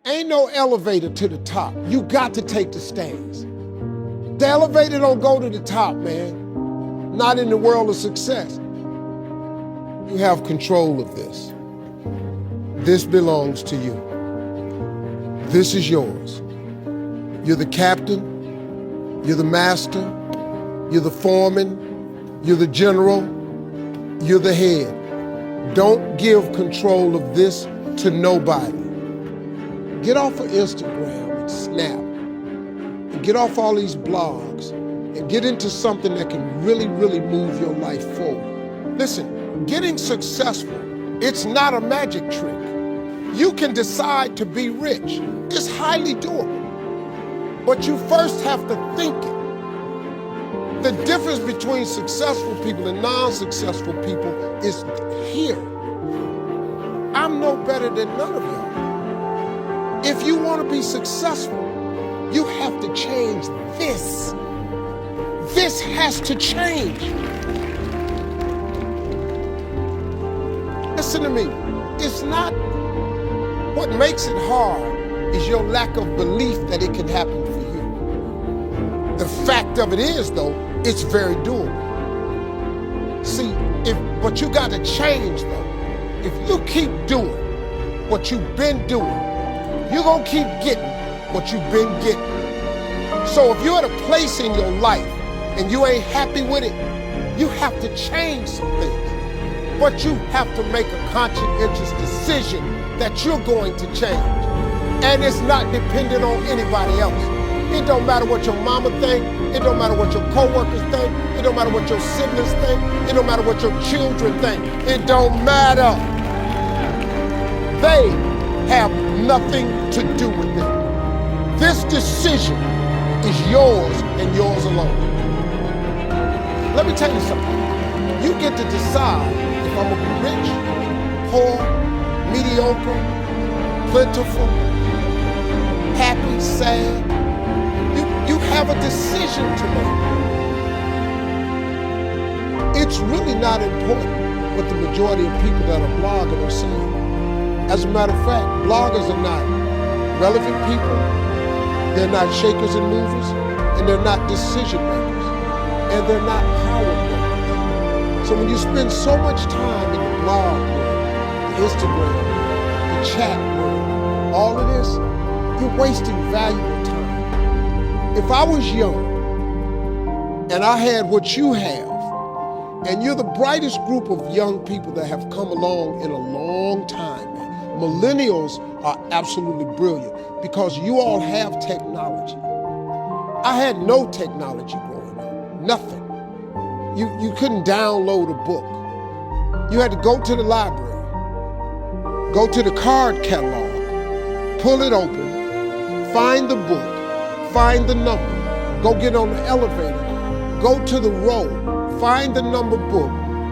Ain't no elevator to the top. You got to take the stairs. The elevator don't go to the top, man. Not in the world of success. You have control of this. This belongs to you. This is yours. You're the captain. You're the master. You're the foreman. You're the general. You're the head. Don't give control of this to nobody. Get off of Instagram and Snap and get off all these blogs and get into something that can really, really move your life forward. Listen, getting successful, it's not a magic trick. You can decide to be rich. It's highly doable. But you first have to think it. The difference between successful people and non-successful people is here. I'm no better than none of y'all. If you want to be successful, you have to change this. This has to change. Listen to me. It's not what makes it hard is your lack of belief that it can happen for you. The fact of it is, though, it's very doable. See, but you got to change, though. If you keep doing what you've been doing, you're gonna keep getting what you've been getting. So if you're at a place in your life and you ain't happy with it, you have to change some things. But you have to make a conscientious decision that you're going to change. And it's not dependent on anybody else. It don't matter what your mama think. It don't matter what your coworkers think. It don't matter what your siblings think. It don't matter what your children think. It don't matter. They have nothing to do with it. This decision is yours and yours alone. Let me tell you something. You get to decide if I'm gonna be rich, poor, mediocre, plentiful, happy, sad. You have a decision to make. It's really not important what the majority of people that are blogging are saying. As a matter of fact, bloggers are not relevant people, they're not shakers and movers, and they're not decision makers, and they're not power brokers. So when you spend so much time in the blog world, the Instagram, the chat world, all of this, you're wasting valuable time. If I was young, and I had what you have, and you're the brightest group of young people that have come along in a long time, millennials are absolutely brilliant because you all have technology. I had no technology growing up, nothing. You couldn't download a book. You had to go to the library, go to the card catalog, pull it open, find the book, find the number, go get on the elevator, go to the row, find the number book,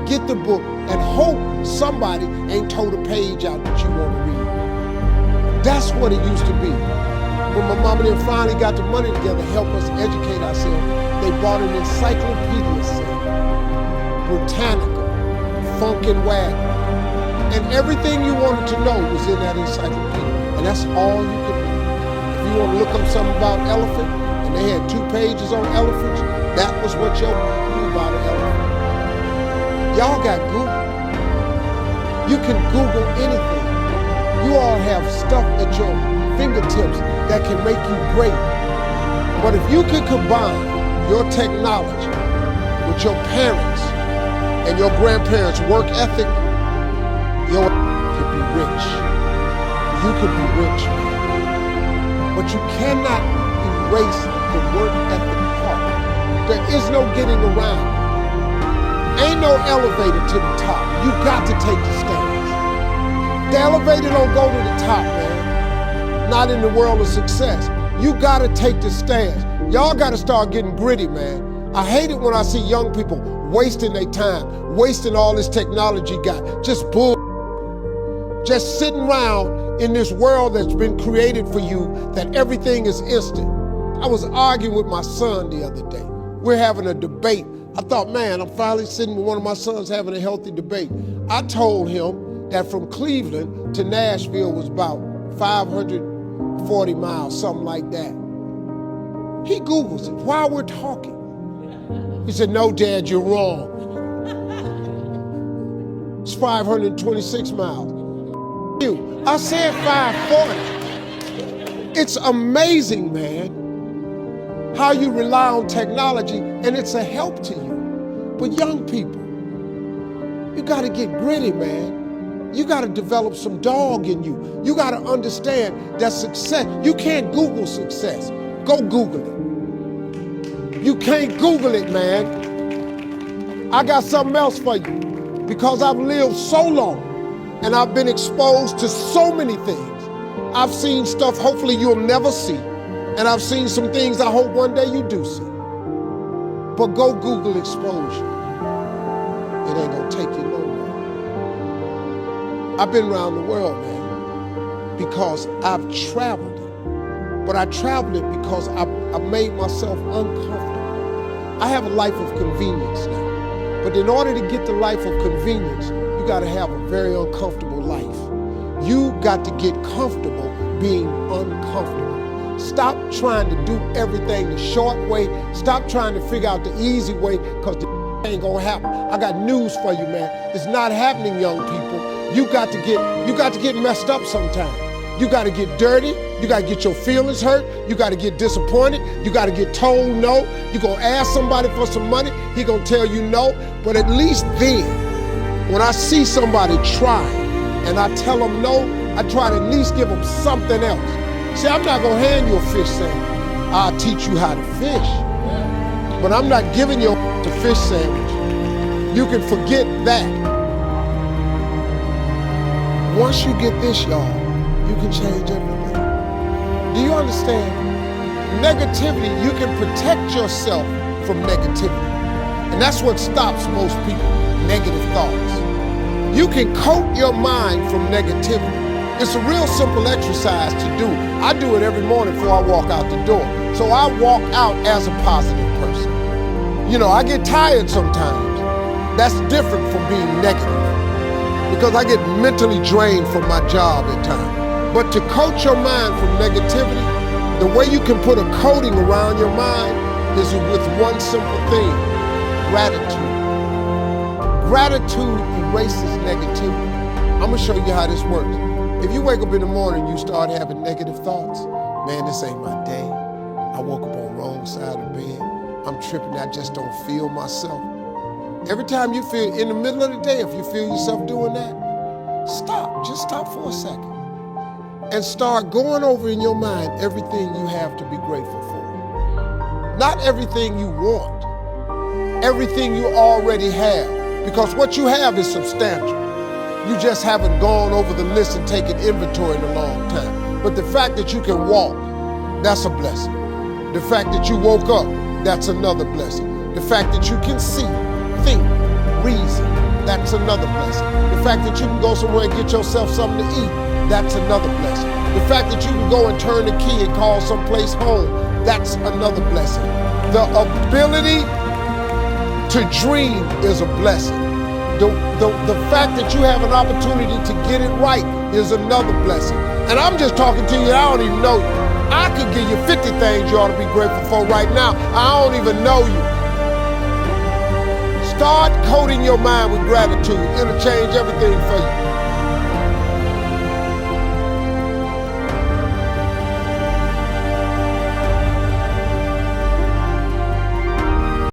get the book, and hope somebody ain't told a page out that you want to read. That's what it used to be. When my mom and them finally got the money together to help us educate ourselves, they bought an encyclopedia set, Britannica, Funkin' Wagon, and everything you wanted to know was in that encyclopedia, and that's all you could read. If you want to look up something about elephant, and they had 2 pages on elephants, that was what you knew about an elephant. Y'all got Google. You can Google anything. You all have stuff at your fingertips that can make you great. But if you can combine your technology with your parents and your grandparents' work ethic, you could be rich. You could be rich, man. But you cannot erase the work ethic part. There is no getting around. Ain't no elevator to the top. You got to take the stairs. The elevator don't go to the top, man. Not in the world of success. You got to take the stairs. Y'all got to start getting gritty, man. I hate it when I see young people wasting their time, wasting all this technology got, just bull. Just sitting around in this world that's been created for you that everything is instant. I was arguing with my son the other day. We're having a debate. I thought, man, I'm finally sitting with one of my sons having a healthy debate. I told him that from Cleveland to Nashville was about 500 40 miles, something like that. He Googles it while we're talking. He said, no, Dad, you're wrong. It's 526 miles. I said 540. It's amazing, man, how you rely on technology and it's a help to you. But young people, you gotta get gritty, man. You gotta develop some dog in you. You gotta understand that success, you can't Google success. Go Google it. You can't Google it, man. I got something else for you. Because I've lived so long and I've been exposed to so many things. I've seen stuff hopefully you'll never see. And I've seen some things I hope one day you do see. But go Google exposure. It ain't gonna take you nowhere. I've been around the world, man, because I've traveled it. But I traveled it because I made myself uncomfortable. I have a life of convenience now. But in order to get the life of convenience, you gotta have a very uncomfortable life. You got to get comfortable being uncomfortable. Stop trying to do everything the short way. Stop trying to figure out the easy way, because the ain't gonna happen. I got news for you, man. It's not happening, young people. You got to get messed up sometime. You got to get dirty. You got to get your feelings hurt. You got to get disappointed. You got to get told no. You're going to ask somebody for some money. He going to tell you no. But at least then, when I see somebody try and I tell them no, I try to at least give them something else. See, I'm not going to hand you a fish sandwich. I'll teach you how to fish. But I'm not giving you a fish sandwich. You can forget that. Once you get this, y'all, you can change everything. Do you understand? Negativity, you can protect yourself from negativity. And that's what stops most people, negative thoughts. You can coat your mind from negativity. It's a real simple exercise to do. I do it every morning before I walk out the door. So I walk out as a positive person. You know, I get tired sometimes. That's different from being negative, because I get mentally drained from my job at times. But to coat your mind from negativity, the way you can put a coating around your mind is with one simple thing: gratitude. Gratitude erases negativity. I'm gonna show you how this works. If you wake up in the morning and you start having negative thoughts, man, this ain't my day. I woke up on the wrong side of the bed. I'm tripping, I just don't feel myself. Every time you feel, in the middle of the day, if you feel yourself doing that, stop, just stop for a second. And start going over in your mind everything you have to be grateful for. Not everything you want, everything you already have. Because what you have is substantial. You just haven't gone over the list and taken inventory in a long time. But the fact that you can walk, that's a blessing. The fact that you woke up, that's another blessing. The fact that you can see, think, reason, that's another blessing. The fact that you can go somewhere and get yourself something to eat, that's another blessing. The fact that you can go and turn the key and call someplace home, that's another blessing. The ability to dream is a blessing. The fact that you have an opportunity to get it right is another blessing. And I'm just talking to you, I don't even know you. I could give you 50 things you ought to be grateful for right now. I don't even know you. Start coating your mind with gratitude. It'll change everything for you.